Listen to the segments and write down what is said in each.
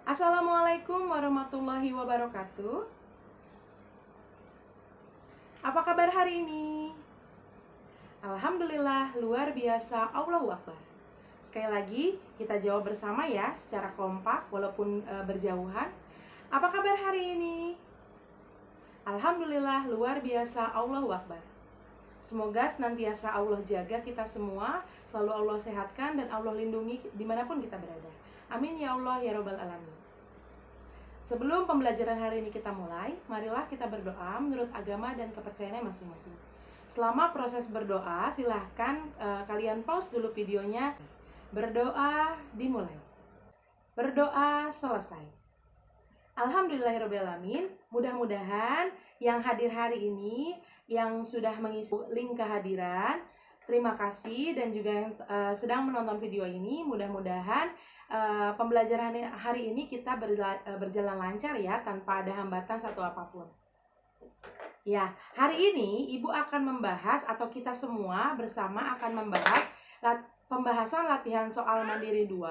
Assalamualaikum warahmatullahi wabarakatuh. Apa kabar hari ini? Alhamdulillah, luar biasa, Allahu Akbar. Sekali lagi, kita jawab bersama ya, secara kompak walaupun berjauhan. Apa kabar hari ini? Alhamdulillah, luar biasa, Allahu Akbar. Semoga senantiasa Allah jaga kita semua, selalu Allah sehatkan dan Allah lindungi dimanapun kita berada. Amin ya Allah ya Rabbal Alamin. Sebelum pembelajaran hari ini kita mulai, marilah kita berdoa menurut agama dan kepercayaannya masing-masing. Selama proses berdoa, silahkan kalian pause dulu videonya. Berdoa dimulai. Berdoa selesai. Alhamdulillahirrahmanirrahim. Mudah-mudahan yang hadir hari ini, yang sudah mengisi link kehadiran, terima kasih. Dan juga yang sedang menonton video ini, mudah-mudahan pembelajaran hari ini kita berjalan lancar ya, tanpa ada hambatan satu apapun. Ya, hari ini Ibu akan membahas, atau kita semua bersama akan membahas pembahasan latihan soal mandiri 2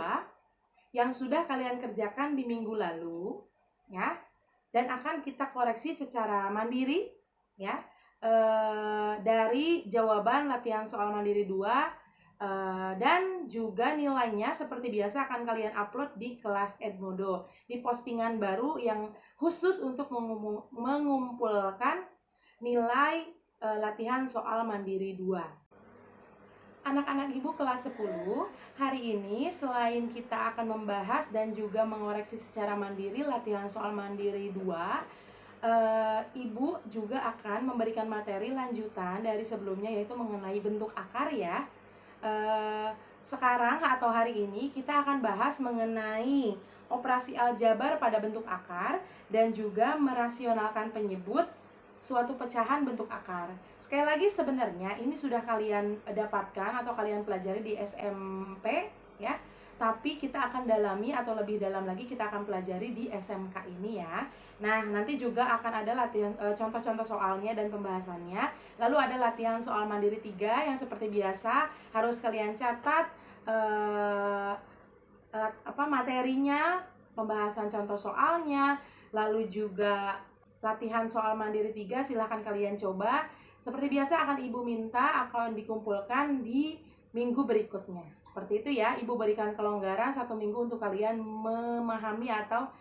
yang sudah kalian kerjakan di minggu lalu ya, dan akan kita koreksi secara mandiri ya, dari jawaban latihan soal mandiri 2, dan juga nilainya seperti biasa akan kalian upload di kelas Edmodo, di postingan baru yang khusus untuk mengumpulkan nilai latihan soal mandiri 2. Anak-anak Ibu kelas 10, hari ini selain kita akan membahas dan juga mengoreksi secara mandiri latihan soal mandiri 2, Ibu juga akan memberikan materi lanjutan dari sebelumnya, yaitu mengenai bentuk akar ya. Sekarang atau hari ini kita akan bahas mengenai operasi aljabar pada bentuk akar dan juga merasionalkan penyebut suatu pecahan bentuk akar. Sekali lagi, sebenarnya ini sudah kalian dapatkan atau kalian pelajari di SMP ya, tapi kita akan dalami atau lebih dalam lagi kita akan pelajari di SMK ini ya. Nah, nanti juga akan ada latihan contoh-contoh soalnya dan pembahasannya. Lalu ada latihan soal mandiri 3 yang seperti biasa harus kalian catat materinya, pembahasan contoh soalnya, lalu juga latihan soal mandiri 3 silahkan kalian coba. Seperti biasa akan Ibu minta akan dikumpulkan di minggu berikutnya. Seperti itu ya, Ibu berikan kelonggaran 1 minggu untuk kalian memahami atau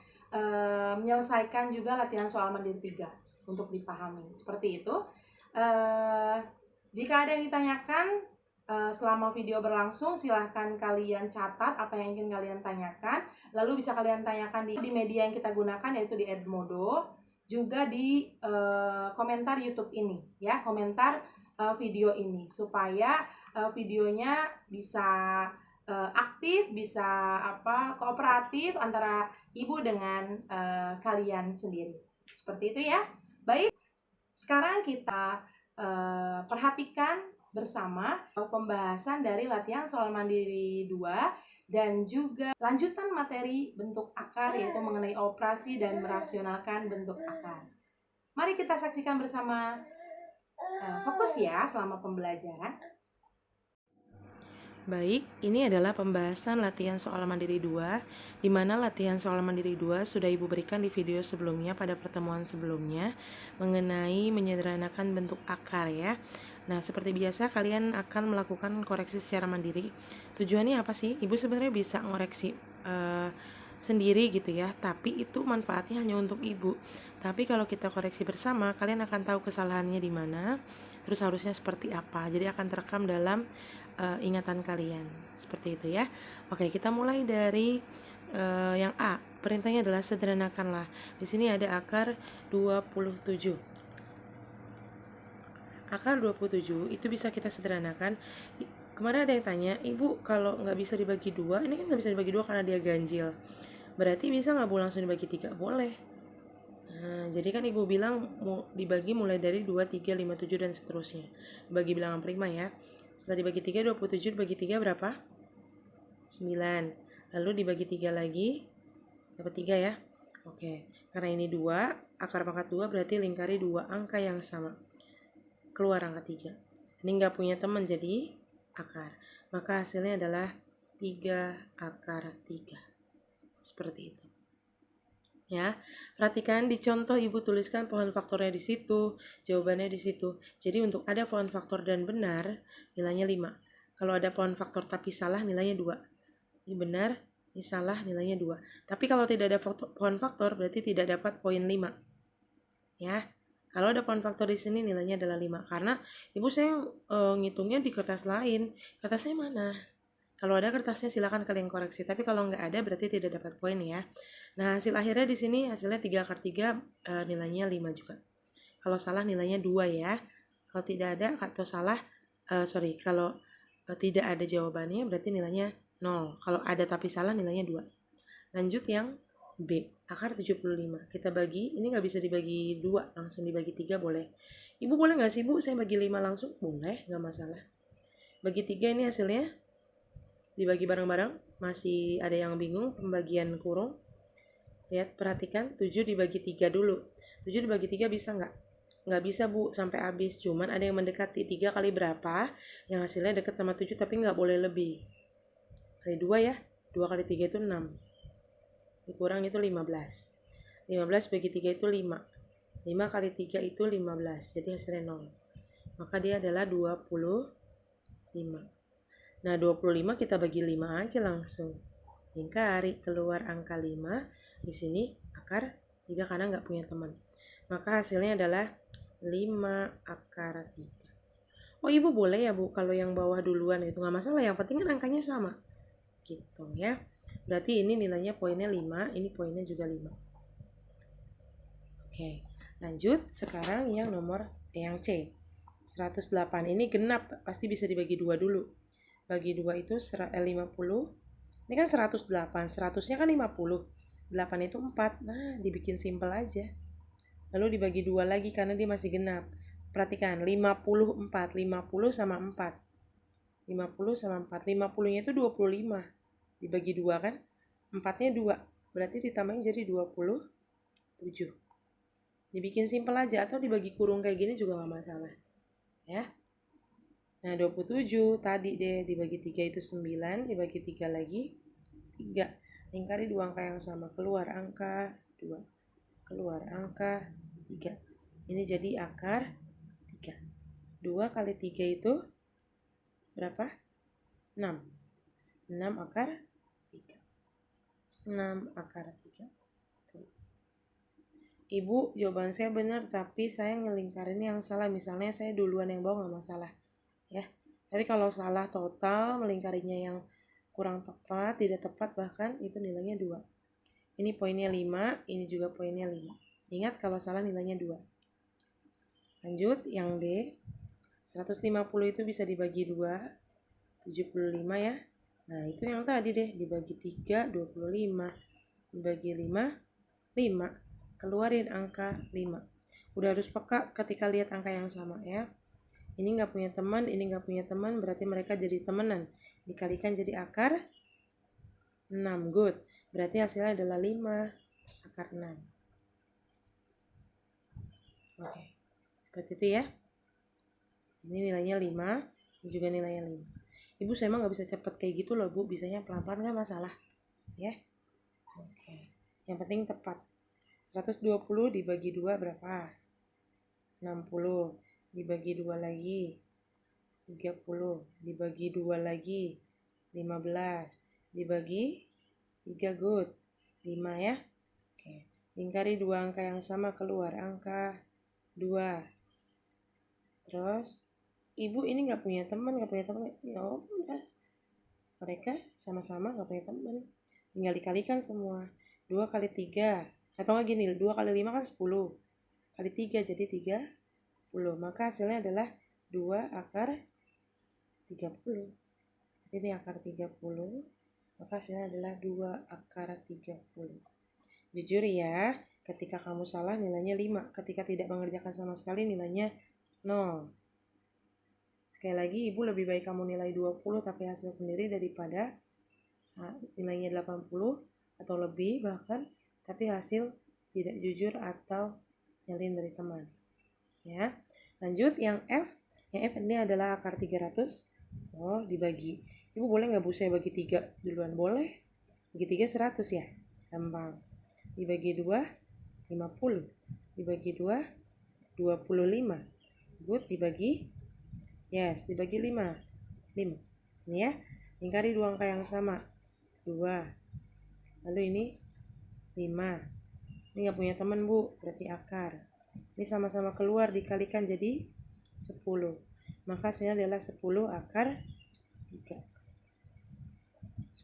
menyelesaikan juga latihan soal mandiri 3 untuk dipahami. Seperti itu. Jika ada yang ditanyakan selama video berlangsung, silahkan kalian catat apa yang ingin kalian tanyakan. Lalu bisa kalian tanyakan di media yang kita gunakan, yaitu di Edmodo, juga di komentar YouTube ini ya, komentar video ini, supaya videonya bisa aktif, bisa kooperatif antara Ibu dengan kalian sendiri. Seperti itu ya. Baik, sekarang kita perhatikan bersama pembahasan dari latihan soal mandiri 2 dan juga lanjutan materi bentuk akar, yaitu mengenai operasi dan merasionalkan bentuk akar. Mari kita saksikan bersama. Fokus ya selama pembelajaran. Baik, ini adalah pembahasan latihan soal mandiri 2, di mana latihan soal mandiri 2 sudah Ibu berikan di video sebelumnya pada pertemuan sebelumnya mengenai menyederhanakan bentuk akar ya. Nah, seperti biasa kalian akan melakukan koreksi secara mandiri. Tujuannya apa sih? Ibu sebenarnya bisa ngoreksi sendiri gitu ya, tapi itu manfaatnya hanya untuk Ibu. Tapi kalau kita koreksi bersama, kalian akan tahu kesalahannya di mana, terus harusnya seperti apa. Jadi akan terekam dalam ingatan kalian. Seperti itu ya. Oke, kita mulai dari yang A. Perintahnya adalah sederhanakanlah. Di sini ada akar 27. Akar 27 itu bisa kita sederhanakan. Kemarin ada yang tanya, Ibu kalau nggak bisa dibagi 2, ini kan nggak bisa dibagi 2 karena dia ganjil. Berarti bisa nggak Bu langsung dibagi 3? Boleh. Nah, jadi kan Ibu bilang mau dibagi mulai dari 2, 3, 5, 7 dan seterusnya. Bagi bilangan prima ya. Setelah dibagi 3, 27 dibagi 3 berapa? 9. Lalu dibagi 3 lagi, dapat 3 ya. Oke, karena ini 2, akar pangkat 2 berarti lingkari 2 angka yang sama. Keluar angka 3. Ini nggak punya teman jadi akar. Maka hasilnya adalah 3 akar 3. Seperti itu. Ya, perhatikan di contoh ibu tuliskan pohon faktornya di situ, jawabannya di situ. Jadi untuk ada pohon faktor dan benar, nilainya 5. Kalau ada pohon faktor tapi salah, nilainya 2. Ini benar, ini salah, nilainya 2. Tapi kalau tidak ada pohon faktor, berarti tidak dapat poin 5. Ya, kalau ada pohon faktor di sini, nilainya adalah 5. Karena ibu saya ngitungnya di kertas lain. Kertasnya mana? Kalau ada kertasnya silakan kalian koreksi, tapi kalau nggak ada berarti tidak dapat poin ya. Nah, hasil akhirnya di sini hasilnya 3/3, nilainya 5 juga. Kalau salah nilainya 2 ya. Kalau tidak ada atau salah, kalau tidak ada jawabannya berarti nilainya 0. Kalau ada tapi salah nilainya 2. Lanjut yang B, akar 75. Kita bagi, ini nggak bisa dibagi 2, langsung dibagi 3 boleh. Ibu boleh nggak sih Bu, saya bagi 5 langsung? Boleh, nggak masalah. Bagi 3 ini hasilnya dibagi bareng-bareng, masih ada yang bingung pembagian kurung. Lihat, perhatikan 7 dibagi 3 dulu. 7 dibagi 3 bisa nggak? Nggak bisa Bu, sampai habis. Cuman ada yang mendekati. 3 kali berapa? Yang hasilnya dekat sama 7 tapi nggak boleh lebih. Kali 2 ya. 2 kali 3 itu 6. Dikurang itu 15. 15 bagi 3 itu 5. 5 kali 3 itu 15. Jadi hasilnya 0. Maka dia adalah 25. Nah, 25 kita bagi 5 aja langsung. Lingkari keluar angka 5. Di sini akar 3 karena nggak punya teman. Maka hasilnya adalah 5 akar 3. Oh, Ibu boleh ya Bu, kalau yang bawah duluan itu nggak masalah. Yang penting kan angkanya sama. Gitu ya. Berarti ini nilainya poinnya 5, ini poinnya juga 5. Oke, lanjut sekarang yang nomor yang C. 108 ini genap, pasti bisa dibagi 2 dulu. Bagi 2 itu 50. Ini kan 108, 100-nya kan 50. 8 itu 4. Nah, dibikin simpel aja. Lalu dibagi 2 lagi karena dia masih genap. Perhatikan, 54. 50 sama 4. 50 sama 4. 50-nya itu 25. Dibagi 2 kan? 4-nya 2. Berarti ditambahin jadi 27. Dibikin simpel aja atau dibagi kurung kayak gini juga nggak masalah. Ya. Nah, 27 tadi deh dibagi 3 itu 9, dibagi 3 lagi 3. Lingkari dua angka yang sama, keluar angka 2. Keluar angka 3. Ini jadi akar 3. 2 kali 3 itu berapa? 6. 6 akar 3. 6 akar 3. Tuh. Ibu, jawaban saya benar, tapi saya ngelingkarin yang salah. Misalnya saya duluan yang bawah nggak masalah. Ya, tapi kalau salah total melingkarinya yang kurang tepat, tidak tepat bahkan itu nilainya 2. Ini poinnya 5, ini juga poinnya 5. Ingat kalau salah nilainya 2. Lanjut yang D. 150 itu bisa dibagi 2, 75 ya. Nah, itu yang tadi deh, dibagi 3, 25. Dibagi 5, 5. Keluarin angka 5. Udah harus peka ketika lihat angka yang sama ya. Ini nggak punya teman, ini nggak punya teman, berarti mereka jadi temenan. Dikalikan jadi akar 6. Good. Berarti hasilnya adalah 5 akar 6. Oke. Seperti itu ya. Ini nilainya 5, ini juga nilainya 5. Ibu saya emang nggak bisa cepet kayak gitu loh Bu, bisanya pelan-pelan nggak masalah. Ya. Oke. Yang penting tepat. 120 dibagi 2 berapa? 60. Dibagi 2 lagi 30, dibagi 2 lagi 15, dibagi 3. Good. 5 ya. Oke. Lingkari dua angka yang sama, keluar angka 2. Terus ibu ini nggak punya teman, ya udah, mereka sama-sama nggak punya teman, tinggal dikalikan semua. 2 kali 3 atau nggak gini, 2 kali 5 kan 10, kali 3 jadi 30. Maka hasilnya adalah 2 akar 30. Ini akar 30, maka hasilnya adalah 2 akar 30. Jujur ya, ketika kamu salah nilainya 5, ketika tidak mengerjakan sama sekali nilainya 0. Sekali lagi, ibu lebih baik kamu nilai 20 tapi hasil sendiri daripada nilainya 80 atau lebih bahkan tapi hasil tidak jujur atau nyalin dari teman. Ya. Lanjut yang F. Yang F ini adalah akar 300. Oh, dibagi. Ibu boleh nggak Bu saya bagi 3 duluan? Boleh. Bagi 3 100 ya. Gampang. dibagi 2, 50. Dibagi 2, 25. Good, dibagi, yes, dibagi 5. 5. Ini ya, lingkari dua angka yang sama. 2. Lalu ini 5. Ini nggak punya teman, Bu, berarti akar. Ini sama-sama keluar dikalikan jadi 10. Maka hasilnya adalah 10 akar 3.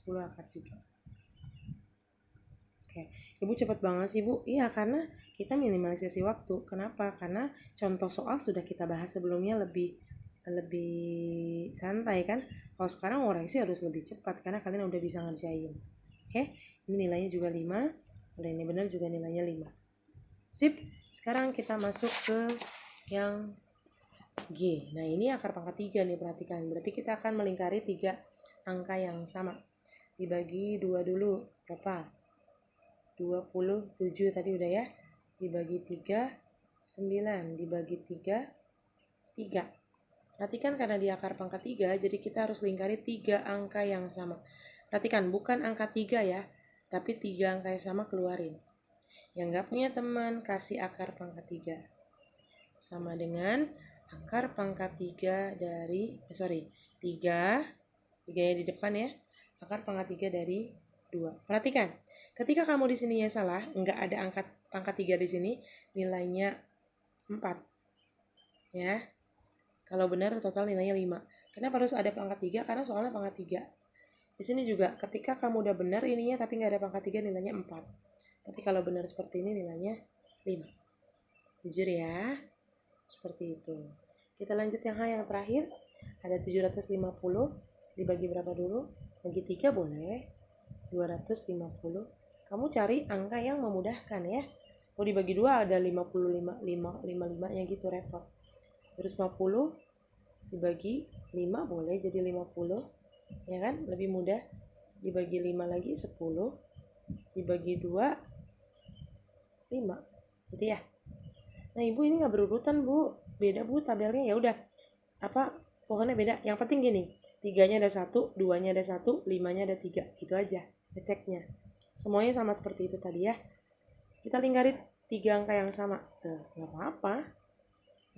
10 akar 3. Oke, Ibu cepat banget sih, Bu. Iya, karena kita minimalisasi waktu. Kenapa? Karena contoh soal sudah kita bahas sebelumnya lebih santai kan. Kalau sekarang koreksi harus lebih cepat karena kalian udah bisa ngerjain. Oke, ini nilainya juga 5. Kalau ini benar juga nilainya 5. Sip, sekarang kita masuk ke yang G. Nah, ini akar pangkat 3 nih, perhatikan. Berarti kita akan melingkari 3 angka yang sama. Dibagi 2 dulu, berapa? 27 tadi udah ya. Dibagi 3, 9. Dibagi 3, 3. Perhatikan karena di akar pangkat 3, jadi kita harus lingkari 3 angka yang sama. Perhatikan, bukan angka 3 ya, tapi 3 angka yang sama keluarin. Yang nggak punya teman, kasih akar pangkat 3. Sama dengan akar pangkat 3 dari, 3 nya di depan ya, akar pangkat 3 dari 2. Perhatikan, ketika kamu di sini ya salah, nggak ada angka pangkat 3 di sini, nilainya 4. Ya. Kalau benar total nilainya 5. Kenapa harus ada pangkat 3? Karena soalnya pangkat 3. Di sini juga ketika kamu udah benar ininya tapi nggak ada pangkat 3 nilainya 4. Tapi kalau benar seperti ini nilainya 5. Jujur ya. Seperti itu. Kita lanjut yang yang terakhir. Ada 750 dibagi berapa dulu? Bagi 3 boleh. 250. Kamu cari angka yang memudahkan ya. Mau dibagi 2 ada 55, 55-nya gitu repot. Terus 50 dibagi 5 boleh jadi 50. Ya kan? Lebih mudah. Dibagi 5 lagi 10. Dibagi 2 5. Gitu ya. Nah, Ibu ini nggak berurutan, Bu. Beda, Bu, tabelnya. Ya udah. Pokoknya beda. Yang penting gini. 3-nya ada 1, 2-nya ada 1, 5-nya ada 3. Gitu aja ngeceknya. Semuanya sama seperti itu tadi ya. Kita lingkari 3 angka yang sama. Nggak apa-apa.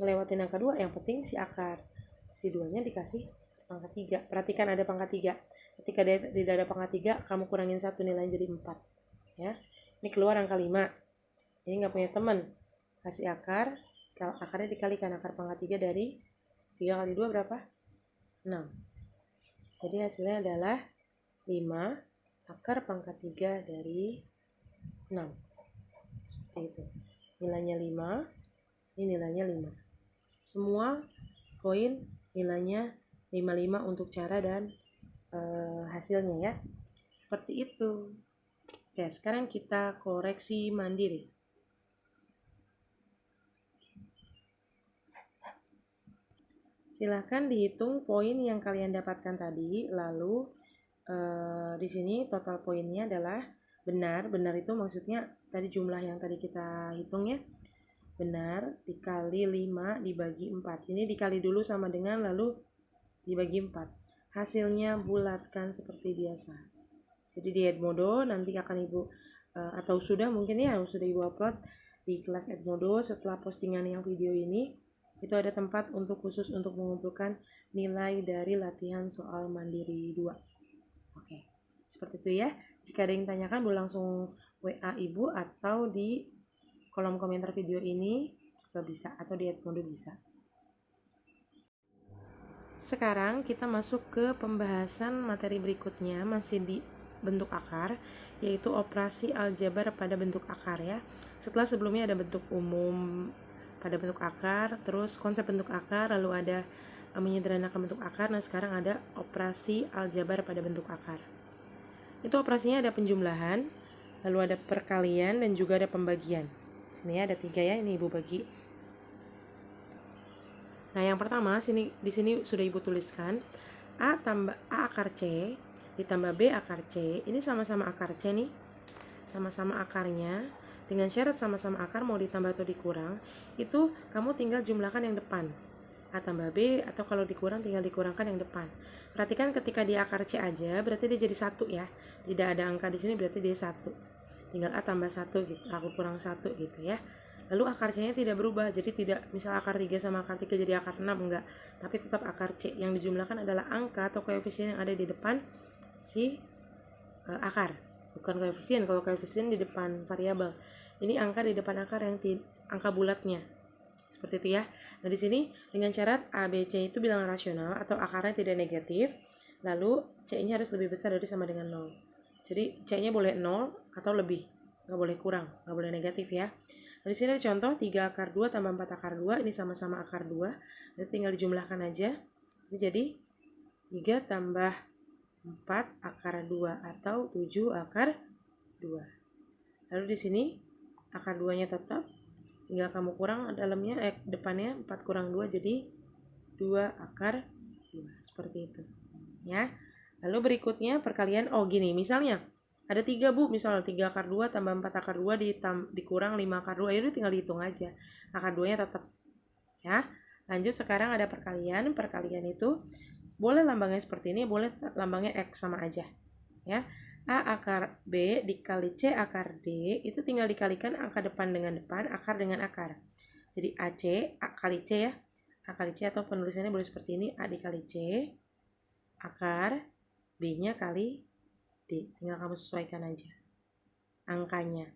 Ngelewatin angka 2, yang penting si akar. Si 2-nya dikasih pangkat 3. Perhatikan ada pangkat 3. Ketika tidak ada pangkat 3, kamu kurangin 1 nilainya jadi 4. Ya. Ini keluar angka 5. Ini nggak punya teman. Kasih akar. Kalau akarnya dikalikan akar pangkat 3 dari 3 kali 2 berapa? 6. Jadi hasilnya adalah 5 akar pangkat 3 dari 6. Seperti itu. Nilainya 5. Ini nilainya 5. Semua poin nilainya 55 untuk cara dan hasilnya ya. Seperti itu. Oke, sekarang kita koreksi mandiri. Silahkan dihitung poin yang kalian dapatkan tadi, lalu di sini total poinnya adalah benar. Benar itu maksudnya tadi jumlah yang tadi kita hitung ya. Benar dikali 5 dibagi 4. Ini dikali dulu sama dengan lalu dibagi 4. Hasilnya bulatkan seperti biasa. Jadi di Edmodo nanti akan Ibu atau sudah mungkin ya sudah Ibu upload di kelas Edmodo setelah postingan yang video ini. Itu ada tempat untuk khusus untuk mengumpulkan nilai dari latihan soal mandiri 2. Oke, seperti itu ya. Jika ada yang tanyakan boleh langsung WA Ibu atau di kolom komentar video ini juga bisa, atau di Edmodo bisa. Sekarang kita masuk ke pembahasan materi berikutnya, masih di bentuk akar, yaitu operasi aljabar pada bentuk akar ya. Setelah sebelumnya ada bentuk umum pada bentuk akar, terus konsep bentuk akar, lalu ada menyederhanakan bentuk akar. Nah, sekarang ada operasi aljabar pada bentuk akar. Itu operasinya ada penjumlahan, lalu ada perkalian, dan juga ada pembagian. Sini ada 3 ya, ini Ibu bagi. Nah, yang pertama di sini sudah Ibu tuliskan A tambah A akar C ditambah B akar C. Ini sama-sama akar C nih. Sama-sama akarnya. Dengan syarat sama-sama akar mau ditambah atau dikurang, itu kamu tinggal jumlahkan yang depan. A tambah B, atau kalau dikurang tinggal dikurangkan yang depan. Perhatikan ketika di akar C aja berarti dia jadi 1 ya. Tidak ada angka di sini berarti dia 1. tinggal A tambah 1 gitu, A kurang 1 gitu ya. Lalu akar C nya tidak berubah, jadi tidak misal akar 3 sama akar 3 jadi akar 6, enggak, tapi tetap akar C. Yang dijumlahkan adalah angka atau koefisien yang ada di depan si akar, bukan koefisien. Kalau koefisien di depan variabel, ini angka di depan akar yang angka bulatnya. Seperti itu ya. Nah, di sini dengan syarat A, B, C itu bilangan rasional atau akarnya tidak negatif, lalu C-nya harus lebih besar dari sama dengan 0. Jadi C-nya boleh 0 atau lebih, nggak boleh kurang, nggak boleh negatif ya. Nah, di sini ada contoh 3 akar 2 tambah 4 akar 2, ini sama-sama akar 2. Jadi tinggal dijumlahkan aja. Ini jadi 3 tambah 4 akar 2 atau 7 akar 2. Lalu di sini akar 2-nya tetap, tinggal kamu kurang dalamnya, depannya 4 kurang 2 jadi 2 akar 2. Seperti itu ya. Lalu berikutnya perkalian, gini misalnya ada 3 Bu, misalnya 3 akar 2 tambah 4 akar 2 dikurang 5 akar 2, itu tinggal dihitung aja, akar 2 nya tetap ya. Lanjut, sekarang ada perkalian itu boleh lambangnya seperti ini, boleh lambangnya X, sama aja ya. A akar B dikali C akar D, itu tinggal dikalikan angka depan dengan depan, akar dengan akar. Jadi AC, A kali C ya, A kali C, atau penulisannya boleh seperti ini, A dikali C akar B-nya kali D. Tinggal kamu sesuaikan aja angkanya.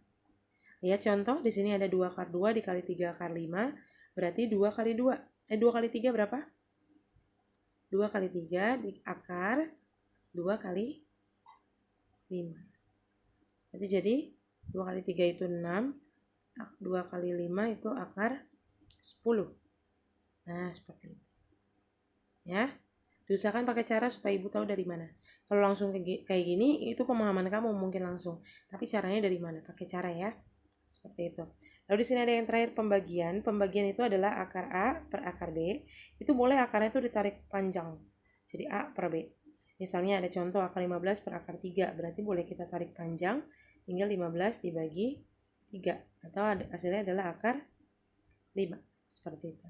Lihat contoh, di sini ada 2 akar 2 dikali 3 akar 5, berarti 2 kali 2. 2 kali 3 berapa? 2 kali 3 di akar 2 kali 5. Berarti jadi 2 kali 3 itu 6, 2 kali 5 itu akar 10. Nah, seperti itu ya. Diusahakan pakai cara supaya ibu tahu dari mana. Kalau langsung kayak gini, itu pemahaman kamu mungkin langsung, tapi caranya dari mana? Pakai cara ya, seperti itu. Lalu di sini ada yang terakhir, pembagian. Pembagian itu adalah akar A per akar B. Itu boleh akarnya itu ditarik panjang, jadi A per B. Misalnya ada contoh akar 15 per akar 3, berarti boleh kita tarik panjang, tinggal 15 dibagi 3, atau hasilnya adalah akar 5, seperti itu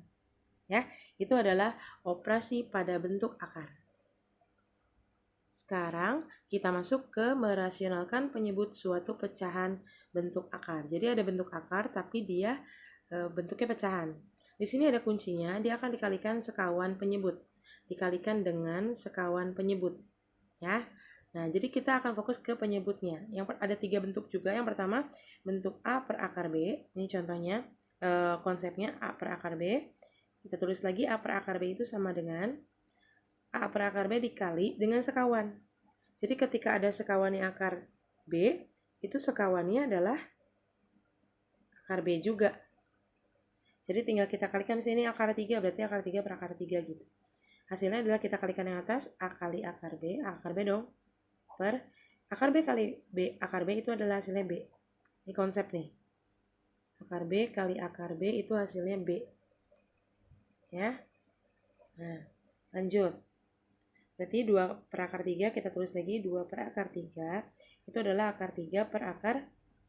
ya. Itu adalah operasi pada bentuk akar. Sekarang kita masuk ke merasionalkan penyebut suatu pecahan bentuk akar. Jadi ada bentuk akar tapi dia bentuknya pecahan. Di sini ada kuncinya, dia akan dikalikan sekawan penyebut. Dikalikan dengan sekawan penyebut ya. Nah, jadi kita akan fokus ke penyebutnya. Yang ada 3 bentuk juga. Yang pertama bentuk A per akar B. Ini contohnya, konsepnya A per akar B. Kita tulis lagi A per akar B itu sama dengan A per akar B dikali dengan sekawan. Jadi ketika ada sekawannya akar B, itu sekawannya adalah akar B juga. Jadi tinggal kita kalikan, sini akar 3, berarti akar 3 per akar 3 gitu. Hasilnya adalah kita kalikan yang atas, A kali akar B dong, per akar B kali B. Akar B itu adalah hasilnya B. Ini konsep nih. Akar B kali akar B itu hasilnya B. Ya. Nah, lanjut. Berarti 2 per akar 3, kita tulis lagi 2 per akar 3, itu adalah akar 3 per akar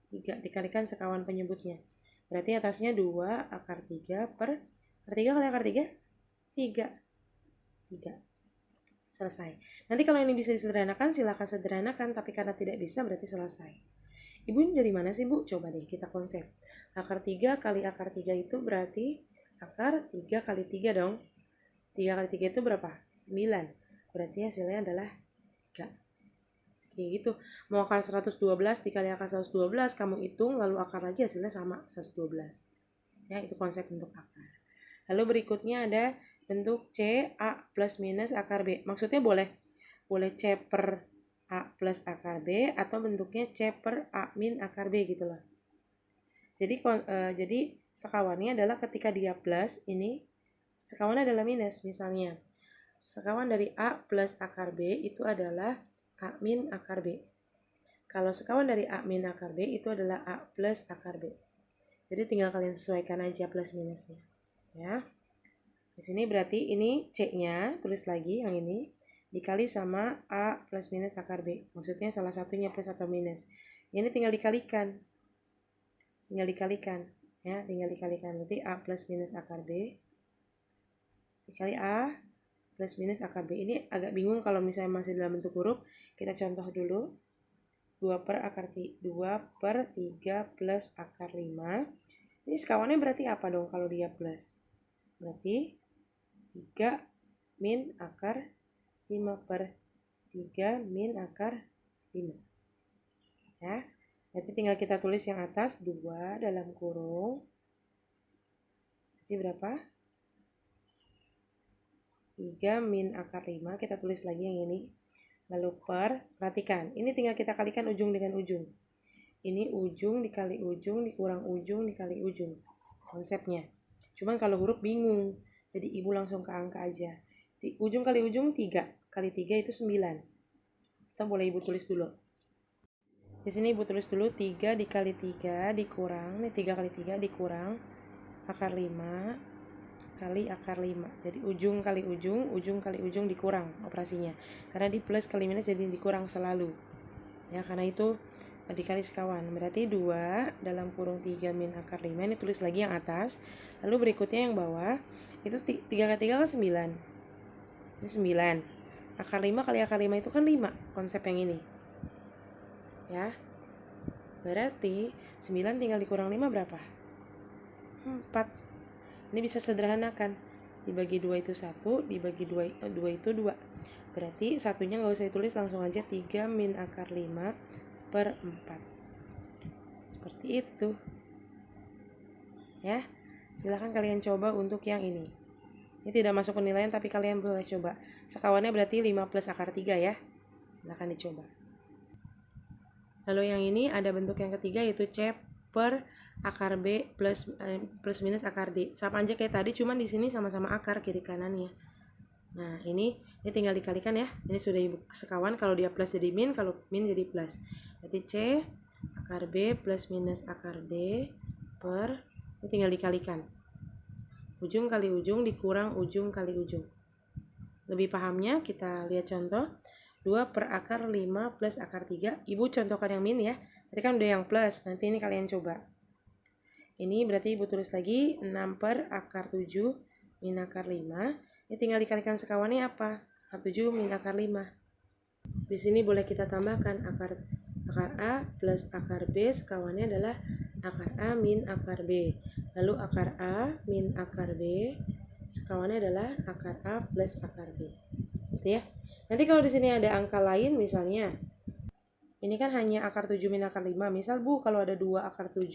3, dikalikan sekawan penyebutnya. Berarti atasnya 2 akar 3 per akar 3 kali akar 3, 3. Selesai. Nanti kalau ini bisa disederhanakan, silakan sederhanakan, tapi karena tidak bisa berarti selesai. Ibu ini dari mana sih Bu? Coba deh kita konsep. Akar 3 kali akar 3 itu berarti akar 3 kali 3 dong. 3 kali 3 itu berapa? 9. Berarti hasilnya adalah 3. Kayak gitu. Mau akar 112 dikali akar 112, kamu hitung lalu akar lagi hasilnya sama 112. Ya, itu konsep bentuk akar. Lalu berikutnya ada bentuk C A plus minus akar B. Maksudnya boleh C per A plus akar B atau bentuknya C per A min akar B gitu loh. Jadi sekawannya adalah ketika dia plus, ini sekawannya adalah minus. Misalnya sekawan dari A plus akar B itu adalah A min akar B. Kalau sekawan dari A min akar B itu adalah A plus akar B. Jadi tinggal kalian sesuaikan aja plus minusnya ya. Di sini berarti ini C-nya, tulis lagi yang ini, dikali sama A plus minus akar B. Maksudnya salah satunya plus atau minus. Ini tinggal dikalikan. Ya, tinggal dikalikan. Berarti A plus minus akar B dikali A plus minus akar B. Ini agak bingung kalau misalnya masih dalam bentuk huruf. Kita contoh dulu. 2 per 3 plus akar 5. Ini sekawannya berarti apa dong kalau dia plus? Berarti 3 min akar 5 per 3 min akar 5. Ya, berarti tinggal kita tulis yang atas 2 dalam kurung. Berarti berapa? 3 min akar 5, kita tulis lagi yang ini. Lalu perhatikan, ini tinggal kita kalikan ujung dengan ujung. Ini ujung dikali ujung dikurang ujung dikali ujung. Konsepnya. Cuman kalau huruf bingung, jadi ibu langsung ke angka aja. Di ujung kali ujung 3, kali 3 itu 9. Kita boleh ibu tulis dulu. Di sini ibu tulis dulu 3 dikali 3 dikurang, ini 3 kali 3 dikurang akar 5 kali akar 5. Jadi ujung kali ujung dikurang operasinya. Karena di plus kali minus jadi dikurang selalu. Ya, karena itu dikali sekawan. Berarti 2 dalam kurung 3 min akar 5. Ini tulis lagi yang atas. Lalu berikutnya yang bawah. Itu 3 kali 3 kan 9. Ini 9. Akar 5 kali akar 5 itu kan 5. Konsep yang ini. Ya. Berarti 9 tinggal dikurang 5 berapa? 4. Ini bisa sederhanakan. Dibagi 2 itu 1, dibagi 2 itu 2. Berarti satunya nggak usah ditulis, langsung aja 3 min akar 5 per 4. Seperti itu. Ya, silahkan kalian coba untuk yang ini. Ini tidak masuk penilaian tapi kalian boleh coba. Sekawannya berarti 5 plus akar 3 ya. Silahkan dicoba. Lalu yang ini ada bentuk yang ketiga yaitu C per akar B plus minus akar D. Sama aja kayak tadi, cuman di sini sama-sama akar kiri kanannya. Nah, ini tinggal dikalikan ya. Ini sudah ibu sekawan, kalau dia plus jadi min, kalau min jadi plus. Berarti C akar B plus minus akar D per, ini tinggal dikalikan. Ujung kali ujung dikurang ujung kali ujung. Lebih pahamnya kita lihat contoh. 2 per akar 5 plus akar 3. Ibu contohkan yang min ya. Tadi kan udah yang plus, nanti ini kalian coba. Ini berarti ibu tulis lagi 6 per akar 7 min akar 5. Ini tinggal dikalikan sekawannya apa? Akar 7 min akar 5. Di sini boleh kita tambahkan akar A plus akar B, sekawannya adalah akar A min akar B. Lalu akar A min akar B, sekawannya adalah akar A plus akar B. Gitu ya. Nanti kalau di sini ada angka lain misalnya, ini kan hanya akar 7 min akar 5. Misal Bu, kalau ada 2 akar 7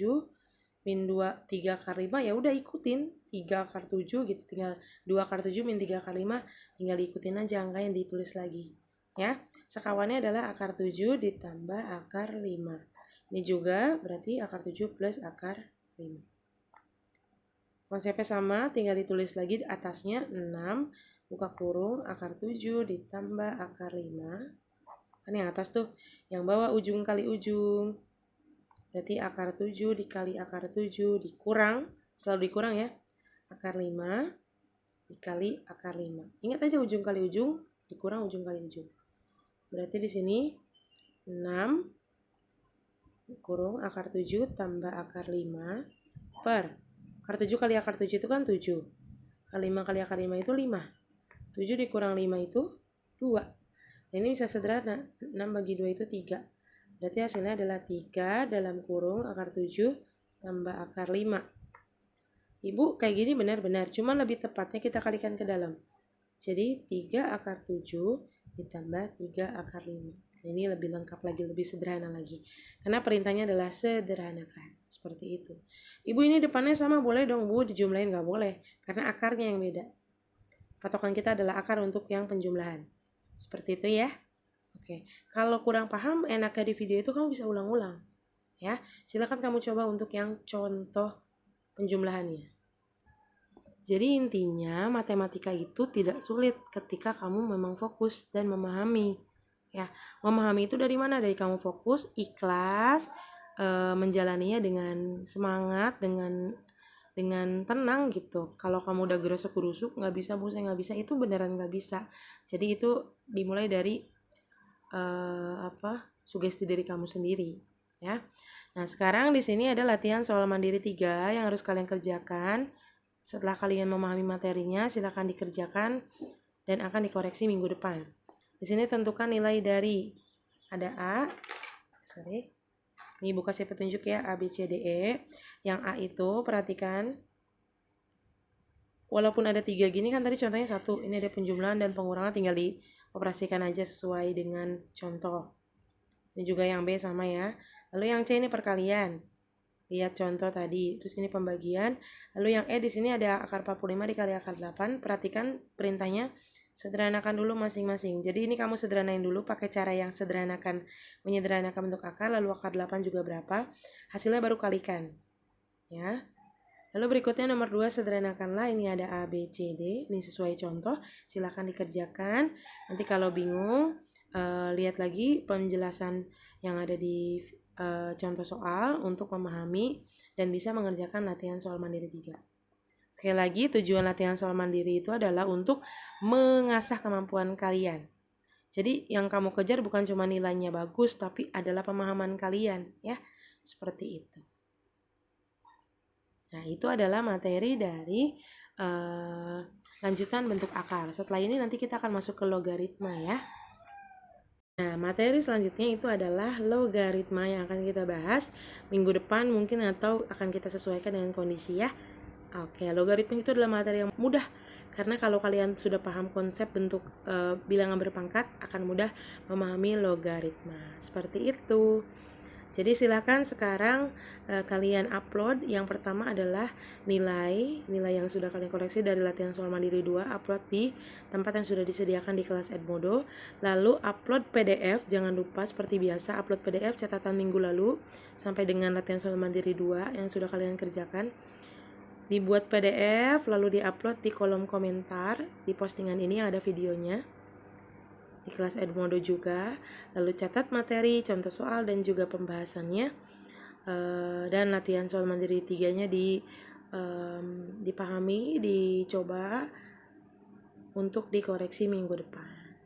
min 2, 3 akar 5, ya udah ikutin 3 akar 7 gitu. Tinggal 2 akar 7 min 3 akar 5, tinggal diikutin aja angka yang ditulis lagi. Ya, sekawannya adalah akar 7 ditambah akar 5. Ini juga berarti akar 7 plus akar 5. Konsepnya sama, tinggal ditulis lagi di atasnya 6 buka kurung akar 7 ditambah akar 5. Kan yang atas tuh, yang bawah ujung kali ujung. Berarti akar 7 dikali akar 7 dikurang, selalu dikurang ya. Akar 5 dikali akar 5. Ingat aja ujung kali ujung dikurang ujung kali ujung. Berarti di sini 6 kurung akar 7 tambah akar 5 per akar 7 kali akar 7 itu kan 7. Kali 5 kali akar 5 itu 5. 7 dikurang 5 itu 2. Nah, ini bisa sederhana. 6 bagi 2 itu 3. Berarti hasilnya adalah 3 dalam kurung akar 7 tambah akar 5. Ibu, kayak gini benar-benar. Cuman lebih tepatnya kita kalikan ke dalam. Jadi 3 akar 7 ditambah 3 akar 5. Nah, ini lebih lengkap lagi, lebih sederhana lagi. Karena perintahnya adalah sederhanakan. Seperti itu. Ibu, ini depannya sama boleh dong Bu, dijumlahin nggak boleh. Karena akarnya yang beda. Patokan kita adalah akar untuk yang penjumlahan. Seperti itu ya. Oke, kalau kurang paham enaknya di video itu kamu bisa ulang-ulang. Ya, silakan kamu coba untuk yang contoh penjumlahannya. Jadi intinya matematika itu tidak sulit ketika kamu memang fokus dan memahami. Ya, memahami itu dari mana? Dari kamu fokus, ikhlas, menjalaninya dengan semangat, dengan tenang gitu. Kalau kamu udah gerusuk-gerusuk nggak bisa Bu, saya nggak bisa, itu beneran nggak bisa. Jadi itu dimulai dari sugesti dari kamu sendiri ya. Nah, sekarang di sini ada latihan soal mandiri 3 yang harus kalian kerjakan. Setelah kalian memahami materinya, silakan dikerjakan dan akan dikoreksi minggu depan. Di sini tentukan nilai dari ada A Sorry. Ini Ibu kasih petunjuk ya, A, B, C, D, E. Yang A itu, perhatikan. Walaupun ada 3 gini kan tadi contohnya 1. Ini ada penjumlahan dan pengurangan, tinggal dioperasikan aja sesuai dengan contoh. Ini juga yang B sama ya. Lalu yang C ini perkalian. Lihat contoh tadi. Terus ini pembagian. Lalu yang E di sini ada akar 45 dikali akar 8. Perhatikan perintahnya. Sederhanakan dulu masing-masing. Jadi ini kamu sederhanain dulu pakai cara yang sederhanakan, menyederhanakan bentuk akar, lalu akar 8 juga berapa. Hasilnya baru kalikan. Ya. Lalu berikutnya nomor 2, sederhanakanlah. Ini ada A, B, C, D. Ini sesuai contoh. Silahkan dikerjakan. Nanti kalau bingung, lihat lagi penjelasan yang ada di contoh soal untuk memahami dan bisa mengerjakan latihan soal mandiri 3. Sekali lagi, tujuan latihan soal mandiri itu adalah untuk mengasah kemampuan kalian. Jadi yang kamu kejar bukan cuma nilainya bagus, tapi adalah pemahaman kalian, ya. Seperti itu. Nah, itu adalah materi dari lanjutan bentuk akar. Setelah ini nanti kita akan masuk ke logaritma ya. Nah, materi selanjutnya itu adalah logaritma yang akan kita bahas minggu depan mungkin, atau akan kita sesuaikan dengan kondisi ya. Oke, logaritma itu adalah materi yang mudah karena kalau kalian sudah paham konsep bentuk bilangan berpangkat, akan mudah memahami logaritma. Seperti itu. Jadi silakan sekarang kalian upload. Yang pertama adalah nilai yang sudah kalian koleksi dari latihan soal mandiri 2, upload di tempat yang sudah disediakan di kelas Edmodo. Lalu upload PDF, jangan lupa seperti biasa upload PDF catatan minggu lalu sampai dengan latihan soal mandiri 2 yang sudah kalian kerjakan. Dibuat PDF lalu diupload di kolom komentar di postingan ini yang ada videonya di kelas Edmodo juga. Lalu catat materi, contoh soal dan juga pembahasannya, dan latihan soal mandiri 3-nya dipahami, dicoba untuk dikoreksi minggu depan.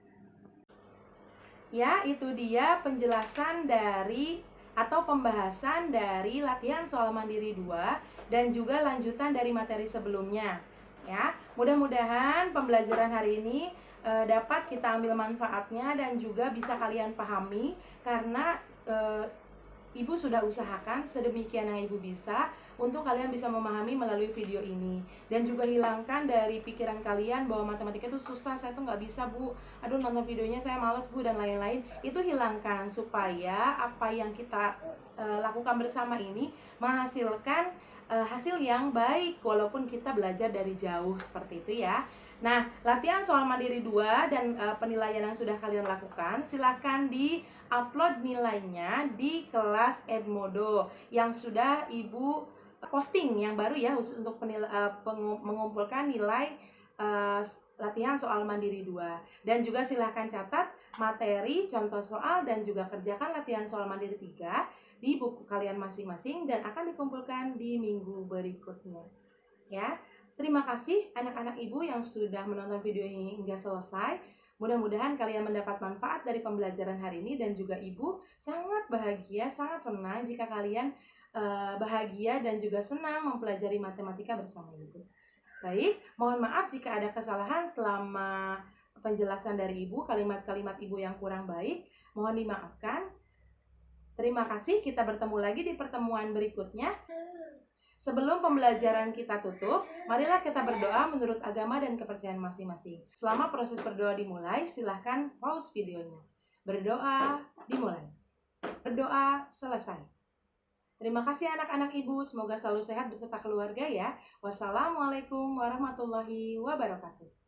Ya, itu dia penjelasan dari atau pembahasan dari latihan soal mandiri 2 dan juga lanjutan dari materi sebelumnya. Ya, mudah-mudahan pembelajaran hari ini dapat kita ambil manfaatnya dan juga bisa kalian pahami, karena Ibu sudah usahakan sedemikian yang Ibu bisa untuk kalian bisa memahami melalui video ini. Dan juga hilangkan dari pikiran kalian bahwa matematika itu susah, saya tuh nggak bisa Bu, aduh nonton videonya saya males Bu, dan lain-lain. Itu hilangkan supaya apa yang kita lakukan bersama ini menghasilkan hasil yang baik walaupun kita belajar dari jauh, seperti itu ya. Nah, latihan soal mandiri 2 dan penilaian yang sudah kalian lakukan, silakan di-upload nilainya di kelas Edmodo yang sudah Ibu posting yang baru ya, khusus untuk mengumpulkan nilai latihan soal mandiri 2. Dan juga silahkan catat materi, contoh soal, dan juga kerjakan latihan soal mandiri 3 di buku kalian masing-masing dan akan dikumpulkan di minggu berikutnya. Ya. Terima kasih anak-anak Ibu yang sudah menonton video ini hingga selesai. Mudah-mudahan kalian mendapat manfaat dari pembelajaran hari ini, dan juga Ibu sangat bahagia, sangat senang jika kalian bahagia dan juga senang mempelajari matematika bersama Ibu. Baik, mohon maaf jika ada kesalahan selama penjelasan dari Ibu, kalimat-kalimat Ibu yang kurang baik, mohon dimaafkan. Terima kasih, kita bertemu lagi di pertemuan berikutnya. Sebelum pembelajaran kita tutup, marilah kita berdoa menurut agama dan kepercayaan masing-masing. Selama proses berdoa dimulai, silahkan pause videonya. Berdoa dimulai. Berdoa selesai. Terima kasih anak-anak Ibu, semoga selalu sehat beserta keluarga ya. Wassalamualaikum warahmatullahi wabarakatuh.